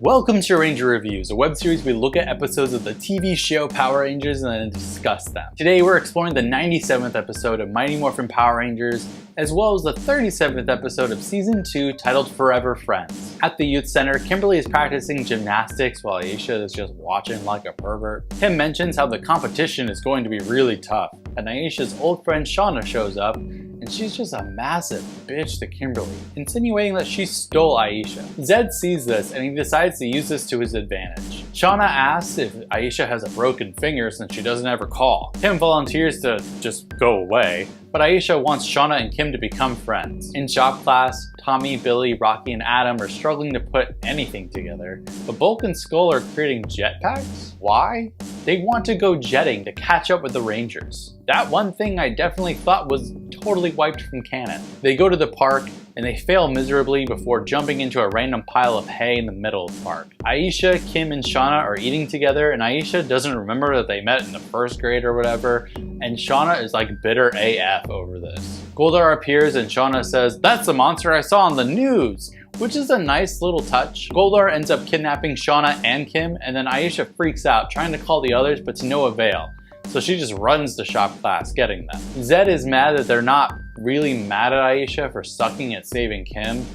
Welcome to Ranger Reviews, a web series where we look at episodes of the TV show Power Rangers and then discuss them. Today we're exploring the 97th episode of Mighty Morphin Power Rangers, as well as the 37th episode of Season 2 titled Forever Friends. At the youth center, Kimberly is practicing gymnastics while Aisha is just watching like a pervert. Kim mentions how the competition is going to be really tough, and Aisha's old friend Shauna shows up, and she's just a massive bitch to Kimberly, insinuating that she stole Aisha. Zed sees this and he decides to use this to his advantage. Shauna asks if Aisha has a broken finger since she doesn't ever call. Kim volunteers to just go away, but Aisha wants Shauna and Kim to become friends. In shop class, Tommy, Billy, Rocky, and Adam are struggling to put anything together, but Bulk and Skull are creating jetpacks? Why? They want to go jetting to catch up with the Rangers. That one thing I definitely thought was totally wiped from canon. They go to the park and they fail miserably before jumping into a random pile of hay in the middle of the park. Aisha, Kim, and Shauna are eating together, and Aisha doesn't remember that they met in the first grade or whatever, and Shauna is like bitter AF over this. Goldar appears and Shauna says, "That's the monster I saw on the news," which is a nice little touch. Goldar ends up kidnapping Shauna and Kim, and then Aisha freaks out, trying to call the others, but to no avail. So she just runs to shop class, getting them. Zed is mad that they're not really mad at Aisha for sucking at saving Kim,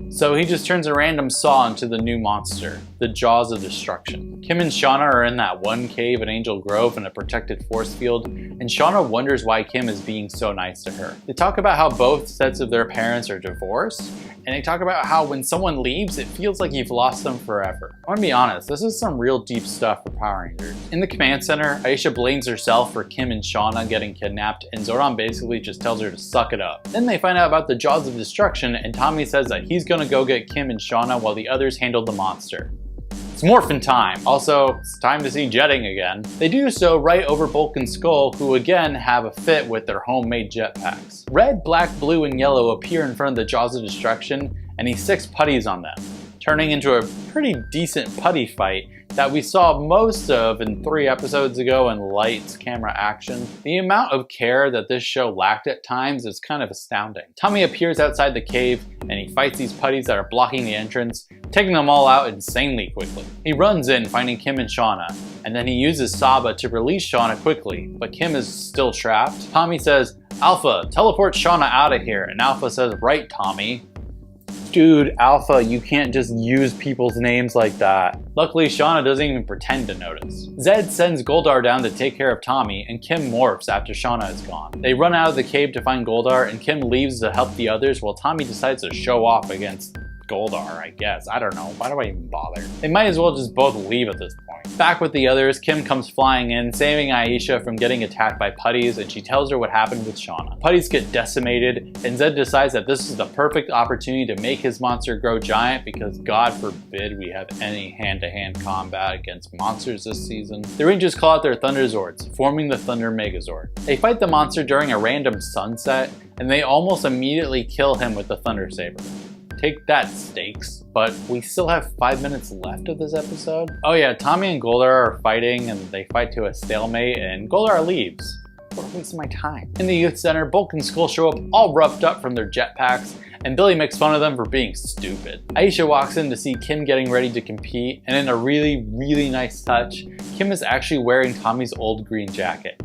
so he just turns a random saw into the new monster, the Jaws of Destruction. Kim and Shauna are in that one cave in Angel Grove in a protected force field, and Shauna wonders why Kim is being so nice to her. They talk about how both sets of their parents are divorced, and they talk about how when someone leaves, it feels like you've lost them forever. I want to be honest, this is some real deep stuff for Power Rangers. In the command center, Aisha blames herself for Kim and Shauna getting kidnapped, and Zordon basically just tells her to suck it up. Then they find out about the Jaws of Destruction, and Tommy says that he's gonna go get Kim and Shauna while the others handle the monster. It's morphin' time! Also, it's time to see jetting again. They do so right over Bulk and Skull, who again have a fit with their homemade jetpacks. Red, black, blue, and yellow appear in front of the Jaws of Destruction, and he sticks putties on them, turning into a pretty decent putty fight that we saw most of in 3 episodes ago in lights, camera, action. The amount of care that this show lacked at times is kind of astounding. Tommy appears outside the cave and he fights these putties that are blocking the entrance, taking them all out insanely quickly. He runs in, finding Kim and Shauna, and then he uses Saba to release Shauna quickly, but Kim is still trapped. Tommy says, "Alpha, teleport Shauna out of here," and Alpha says, "Right, Tommy." Dude, Alpha, you can't just use people's names like that. Luckily, Shauna doesn't even pretend to notice. Zed sends Goldar down to take care of Tommy, and Kim morphs after Shauna is gone. They run out of the cave to find Goldar, and Kim leaves to help the others while Tommy decides to show off against Goldar, I guess. I don't know. Why do I even bother? They might as well just both leave at this point. Back with the others, Kim comes flying in, saving Aisha from getting attacked by putties, and she tells her what happened with Shauna. Putties get decimated, and Zed decides that this is the perfect opportunity to make his monster grow giant because God forbid we have any hand-to-hand combat against monsters this season. The Rangers call out their Thunder Zords, forming the Thunder Megazord. They fight the monster during a random sunset, and they almost immediately kill him with the Thunder Saber. Take that, Stakes. But we still have 5 minutes left of this episode. Oh yeah, Tommy and Goldar are fighting, and they fight to a stalemate, and Goldar leaves. What a waste of my time. In the youth center, Bulk and Skull show up all roughed up from their jetpacks, and Billy makes fun of them for being stupid. Aisha walks in to see Kim getting ready to compete, and in a really, really nice touch, Kim is actually wearing Tommy's old green jacket.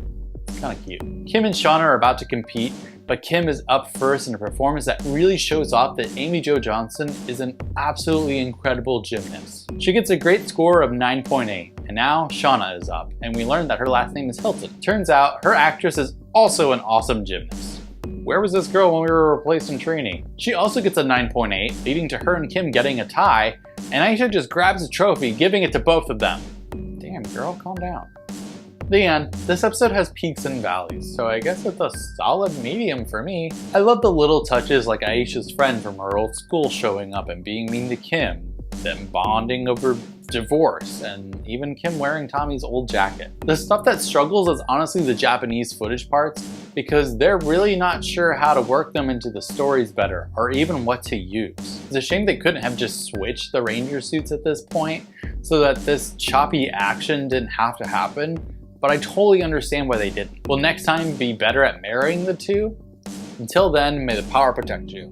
It's kinda cute. Kim and Shauna are about to compete, but Kim is up first in a performance that really shows off that Amy Jo Johnson is an absolutely incredible gymnast. She gets a great score of 9.8, and now Shauna is up, and we learn that her last name is Hilton. Turns out her actress is also an awesome gymnast. Where was this girl when we were replacing Trini? She also gets a 9.8, leading to her and Kim getting a tie, and Aisha just grabs the trophy, giving it to both of them. Damn girl, calm down. The end. This episode has peaks and valleys, so I guess it's a solid medium for me. I love the little touches like Aisha's friend from her old school showing up and being mean to Kim, them bonding over divorce, and even Kim wearing Tommy's old jacket. The stuff that struggles is honestly the Japanese footage parts, because they're really not sure how to work them into the stories better, or even what to use. It's a shame they couldn't have just switched the Ranger suits at this point, so that this choppy action didn't have to happen. But I totally understand why they didn't. Will next time be better at marrying the two? Until then, may the power protect you.